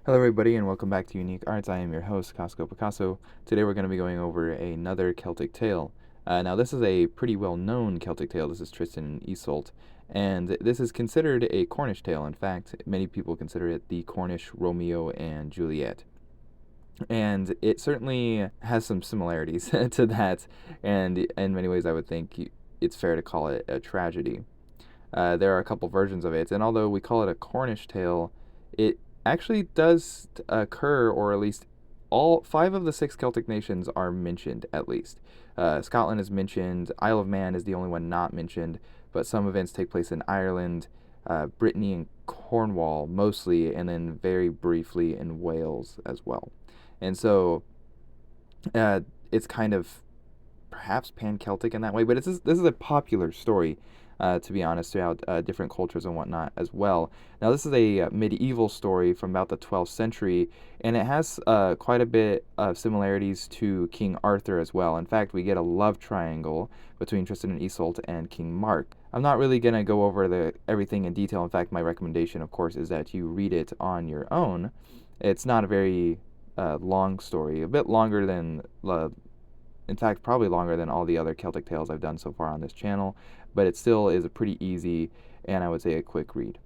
Hello everybody and welcome back to Unique Arts. I am your host, Costco Picasso. Today we're going to be going over another Celtic tale. Now this is a pretty well-known Celtic tale. This is Tristan and Iseult, and this is considered a Cornish tale. In fact, many people consider it the Cornish Romeo and Juliet. And it certainly has some similarities to that, and in many ways I would think it's fair to call it a tragedy. There are a couple versions of it, and although we call it a Cornish tale, it actually does occur, or at least all five of the six Celtic nations are mentioned, at least. Scotland is mentioned, Isle of Man is the only one not mentioned, but some events take place in Ireland, Brittany and Cornwall mostly, and then very briefly in Wales as well. And so uh, it's kind of perhaps pan-Celtic in that way, but this is a popular story, to be honest, throughout different cultures and whatnot as well. Now, this is a medieval story from about the 12th century, and it has quite a bit of similarities to King Arthur as well. In fact, we get a love triangle between Tristan and Iseult and King Mark. I'm not really going to go over everything in detail. In fact, my recommendation, of course, is that you read it on your own. It's not a very long story, a bit longer than in fact, probably longer than all the other Celtic tales I've done so far on this channel, but it still is a pretty easy and I would say a quick read.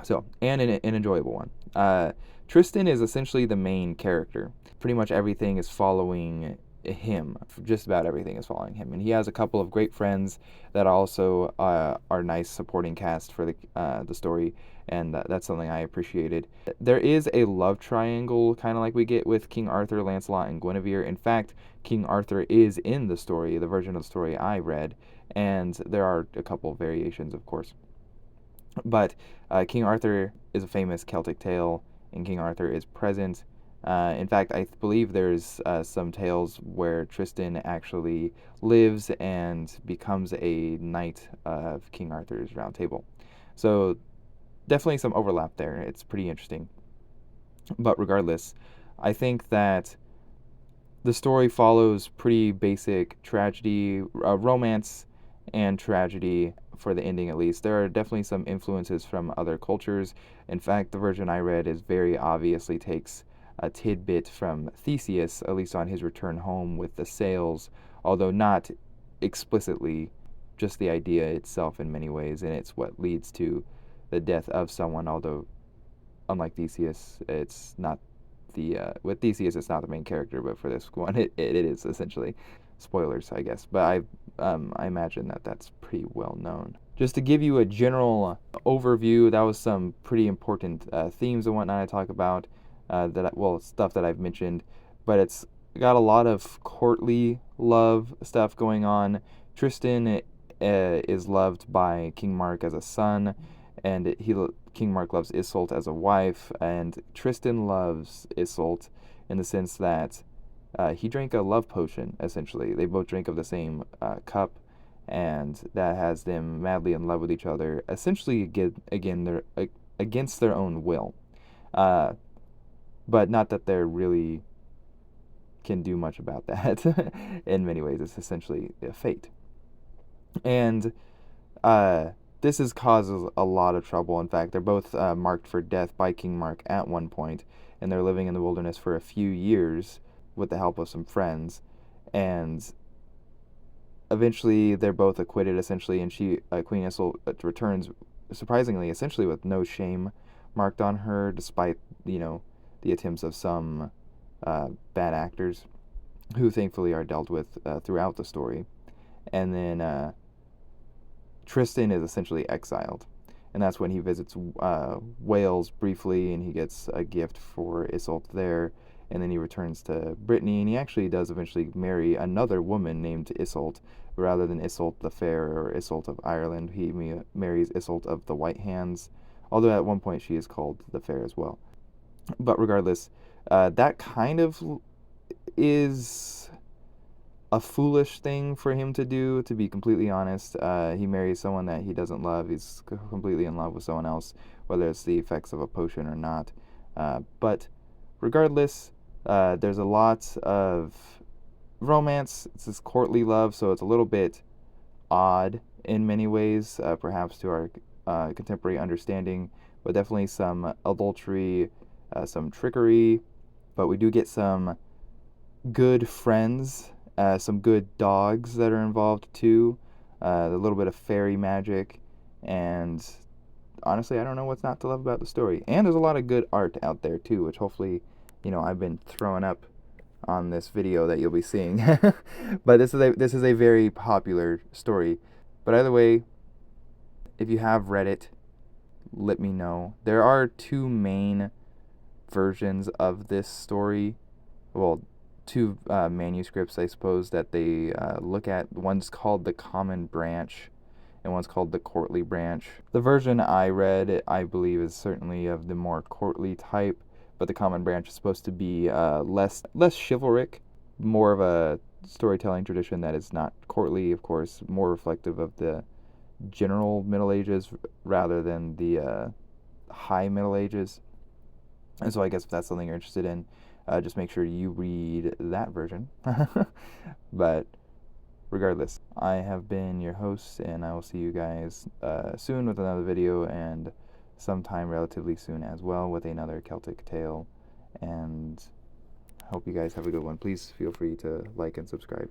So, and an enjoyable one. Tristan is essentially the main character. Pretty much everything is following him. Just about everything is following him, and he has a couple of great friends that also are nice supporting cast for the story, and that's something I appreciated. There is a love triangle, kind of like we get with King Arthur, Lancelot, and Guinevere. In fact, King Arthur is in the story, the version of the story I read, and there are a couple of variations, of course. But King Arthur is a famous Celtic tale, and King Arthur is present. In fact, I believe there's some tales where Tristan actually lives and becomes a knight of King Arthur's Round Table. So definitely some overlap there. It's pretty interesting. But regardless, I think that the story follows pretty basic tragedy, romance, and tragedy for the ending at least. There are definitely some influences from other cultures. In fact, the version I read is very obviously takes a tidbit from Theseus, at least on his return home with the sails, although not explicitly, just the idea itself in many ways, and it's what leads to the death of someone, although unlike Theseus, it's not with Theseus, it's not the main character, but for this one, it is essentially. Spoilers, I guess, but I imagine that that's pretty well known. Just to give you a general overview, that was some pretty important themes and whatnot I talk about. Stuff that I've mentioned, but it's got a lot of courtly love stuff going on. Tristan is loved by King Mark as a son, and King Mark loves Isolde as a wife, and Tristan loves Isolde in the sense that he drank a love potion, essentially. They both drink of the same cup, and that has them madly in love with each other, essentially, again, they're against their own will. Uh, but not that they really can do much about that. In many ways, it's essentially a fate. And this causes a lot of trouble. In fact, they're both marked for death by King Mark at one point, and they're living in the wilderness for a few years with the help of some friends. And eventually, they're both acquitted, essentially, and Queen Isolde, returns surprisingly, essentially with no shame marked on her, despite the attempts of some bad actors, who thankfully are dealt with throughout the story. And then Tristan is essentially exiled, and that's when he visits Wales briefly, and he gets a gift for Isolde there, and then he returns to Brittany, and he actually does eventually marry another woman named Isolde, rather than Isolde the Fair or Isolde of Ireland. He marries Isolde of the White Hands, although at one point she is called the Fair as well. But regardless, that kind of is a foolish thing for him to do, to be completely honest. He marries someone that he doesn't love. He's completely in love with someone else, whether it's the effects of a potion or not. But regardless, there's a lot of romance. It's this courtly love, so it's a little bit odd in many ways, perhaps to our contemporary understanding, but definitely some adultery, some trickery, but we do get some good friends, some good dogs that are involved too, a little bit of fairy magic, and honestly, I don't know what's not to love about the story. And there's a lot of good art out there too, which hopefully, I've been throwing up on this video that you'll be seeing. But this is a very popular story. But either way, if you have read it, let me know. There are two main versions of this story. Well, two manuscripts, I suppose, that they look at. One's called the Common Branch, and one's called the Courtly Branch. The version I read, I believe, is certainly of the more courtly type, but the Common Branch is supposed to be less chivalric, more of a storytelling tradition that is not courtly, of course, more reflective of the general Middle Ages rather than the high Middle Ages. And so I guess if that's something you're interested in, just make sure you read that version. But regardless, I have been your host, and I will see you guys soon with another video, and sometime relatively soon as well with another Celtic tale. And hope you guys have a good one. Please feel free to like and subscribe.